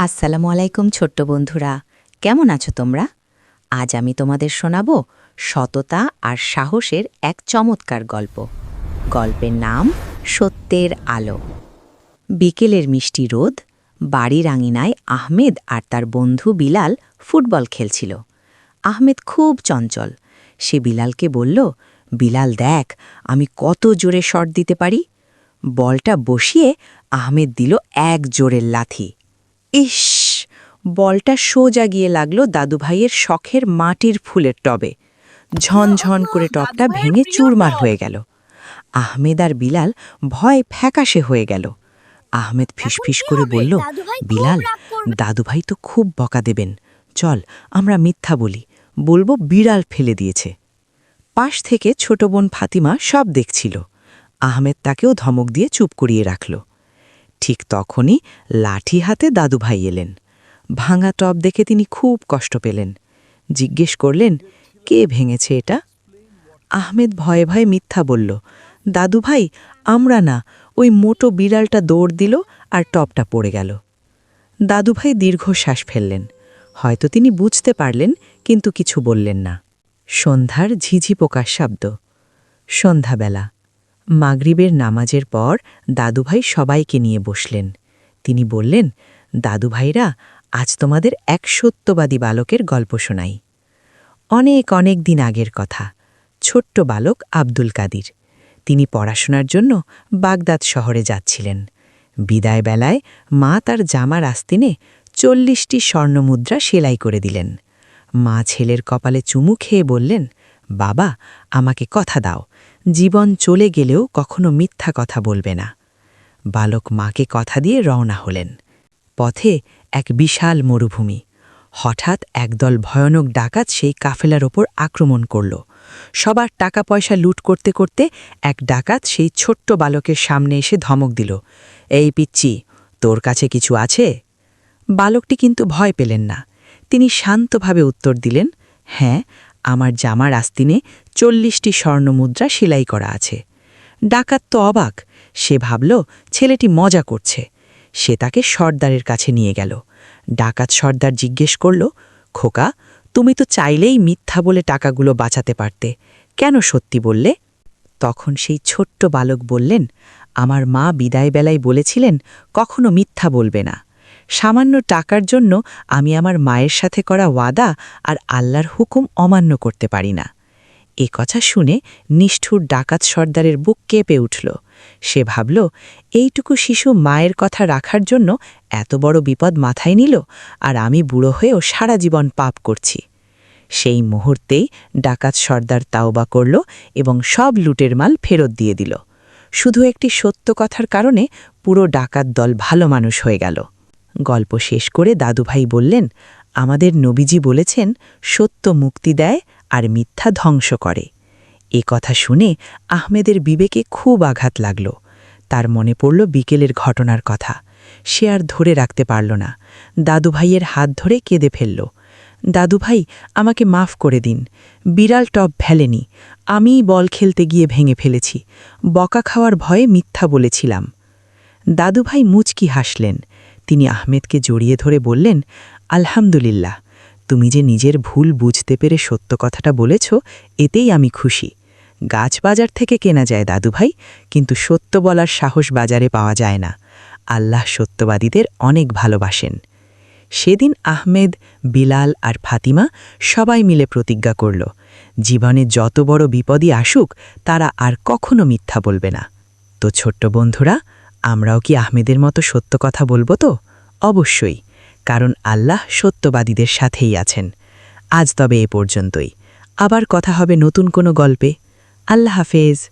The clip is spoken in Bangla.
আসসালামু আলাইকুম ছোট্ট বন্ধুরা, কেমন আছো তোমরা? আজ আমি তোমাদের শোনাব সততা আর সাহসের এক চমৎকার গল্প। গল্পের নাম সত্যের আলো। বিকেলের মিষ্টি রোদ, বাড়ির আঙিনায় আহমেদ আর তার বন্ধু বিলাল ফুটবল খেলছিল। আহমেদ খুব চঞ্চল। সে বিলালকে বলল, বিলাল দেখ, আমি কত জোরে শট দিতে পারি। বলটা বসিয়ে আহমেদ দিল এক জোরের লাথি। ইস! বলটা সোজা গিয়ে লাগলো দাদুভাইয়ের শখের মাটির ফুলের টবে। ঝনঝন করে টবটা ভেঙে চুরমার হয়ে গেল। আহমেদ আর বিলাল ভয় ফ্যাকাশে হয়ে গেল। আহমেদ ফিসফিস করে বলল, বিলাল, দাদুভাই তো খুব বকা দেবেন। চল, আমরা মিথ্যা বলি, বলবো বিড়াল ফেলে দিয়েছে। পাশ থেকে ছোট বোন ফাতিমা সব দেখছিল। আহমেদ তাকেও ধমক দিয়ে চুপ করিয়ে রাখল। ঠিক তখনই লাঠি হাতে দাদুভাই এলেন। ভাঙা টব দেখে তিনি খুব কষ্ট পেলেন। জিজ্ঞেস করলেন, কে ভেঙেছে এটা? আহমেদ ভয়ে ভয়ে মিথ্যা বলল, দাদুভাই, আমরা না, ওই মোটো বিড়ালটা দৌড় দিল আর টবটা পড়ে গেল। দাদুভাই দীর্ঘশ্বাস ফেললেন। হয়তো তিনি বুঝতে পারলেন, কিন্তু কিছু বললেন না। সন্ধ্যার ঝিঝি পোকার শব্দ। সন্ধ্যাবেলা মাগরিবের নামাজের পর দাদুভাই সবাইকে নিয়ে বসলেন। তিনি বললেন, দাদুভাইরা, আজ তোমাদের এক সত্যবাদী বালকের গল্প শোনাই। অনেক অনেক দিন আগের কথা। ছোট্ট বালক আব্দুল কাদির। তিনি পড়াশোনার জন্য বাগদাদ শহরে যাচ্ছিলেন। বিদায় বেলায় মা তার জামার আস্তিনে ৪০টি স্বর্ণমুদ্রা সেলাই করে দিলেন। মা ছেলের কপালে চুমু খেয়ে বললেন, বাবা, আমাকে কথা দাও, জীবন চলে গেলেও কখনো মিথ্যা কথা বলবে না। বালক মাকে কথা দিয়ে রওনা হলেন। পথে এক বিশাল মরুভূমি। হঠাৎ একদল ভয়ানক ডাকাত সেই কাফেলার ওপর আক্রমণ করল। সবার টাকা পয়সা লুট করতে করতে এক ডাকাত সেই ছোট্ট বালকের সামনে এসে ধমক দিল, এই পিচ্চি, তোর কাছে কিছু আছে? বালকটি কিন্তু ভয় পেলেন না। তিনি শান্তভাবে উত্তর দিলেন, হ্যাঁ, আমার জামার আস্তিনে ৪০টি স্বর্ণমুদ্রা সেলাই করা আছে। ডাকাত তো অবাক। সে ভাবল ছেলেটি মজা করছে। সে তাকে সর্দারের কাছে নিয়ে গেল। ডাকাত সর্দার জিজ্ঞেস করল, খোকা, তুমি তো চাইলেই মিথ্যা বলে টাকাগুলো বাঁচাতে পারতে, কেন সত্যি বললে? তখন সেই ছোট্ট বালক বললেন, আমার মা বিদায়বেলায় বলেছিলেন কখনো মিথ্যা বলবে না। সামান্য টাকার জন্য আমি আমার মায়ের সাথে করা ওয়াদা আর আল্লাহর হুকুম অমান্য করতে পারি না। এ কথা শুনে নিষ্ঠুর ডাকাত সর্দারের বুক কেঁপে উঠল। সে ভাবল, এইটুকু শিশু মায়ের কথা রাখার জন্য এত বড় বিপদ মাথায় নিল, আর আমি বুড়ো হয়েও সারা জীবন পাপ করছি। সেই মুহূর্তেই ডাকাত সর্দার তাওবা করল এবং সব লুটের মাল ফেরত দিয়ে দিল। শুধু একটি সত্য কথার কারণে পুরো ডাকাত দল ভালো মানুষ হয়ে গেল। গল্প শেষ করে দাদুভাই বললেন, আমাদের নবীজি বলেছেন, সত্য মুক্তি দেয় আর মিথ্যা ধ্বংস করে। এ কথা শুনে আহমেদের বিবেকে খুব আঘাত লাগল। তার মনে পড়ল বিকেলের ঘটনার কথা। সে আর ধরে রাখতে পারল না। দাদুভাইয়ের হাত ধরে কেঁদে ফেলল। দাদুভাই, আমাকে মাফ করে দিন। বিড়াল টব ফেলেনি, আমিই বল খেলতে গিয়ে ভেঙে ফেলেছি। বকা খাওয়ার ভয়ে মিথ্যা বলেছিলাম। দাদুভাই মুচকি হাসলেন। তিনি আহমেদকে জড়িয়ে ধরে বললেন, আলহামদুলিল্লাহ, তুমি যে নিজের ভুল বুঝতে পেরে সত্য কথাটা বলেছ, এতেই আমি খুশি। গাছ বাজার থেকে কেনা যায় দাদুভাই, কিন্তু সত্য বলার সাহস বাজারে পাওয়া যায় না। আল্লাহ সত্যবাদীদের অনেক ভালোবাসেন। সেদিন আহমেদ, বিলাল আর ফাতিমা সবাই মিলে প্রতিজ্ঞা করল, জীবনে যত বড় বিপদই আসুক তারা আর কখনো মিথ্যা বলবে না। তো ছোট্ট বন্ধুরা, আমরাও কি আহমেদের মতো সত্য কথা বলবো তো? অবশ্যই, কারণ আল্লাহ সত্যবাদীদের সাথেই আছেন। আজ তবে এ পর্যন্তই। আবার কথা হবে নতুন কোনো গল্পে। আল্লাহ হাফেজ।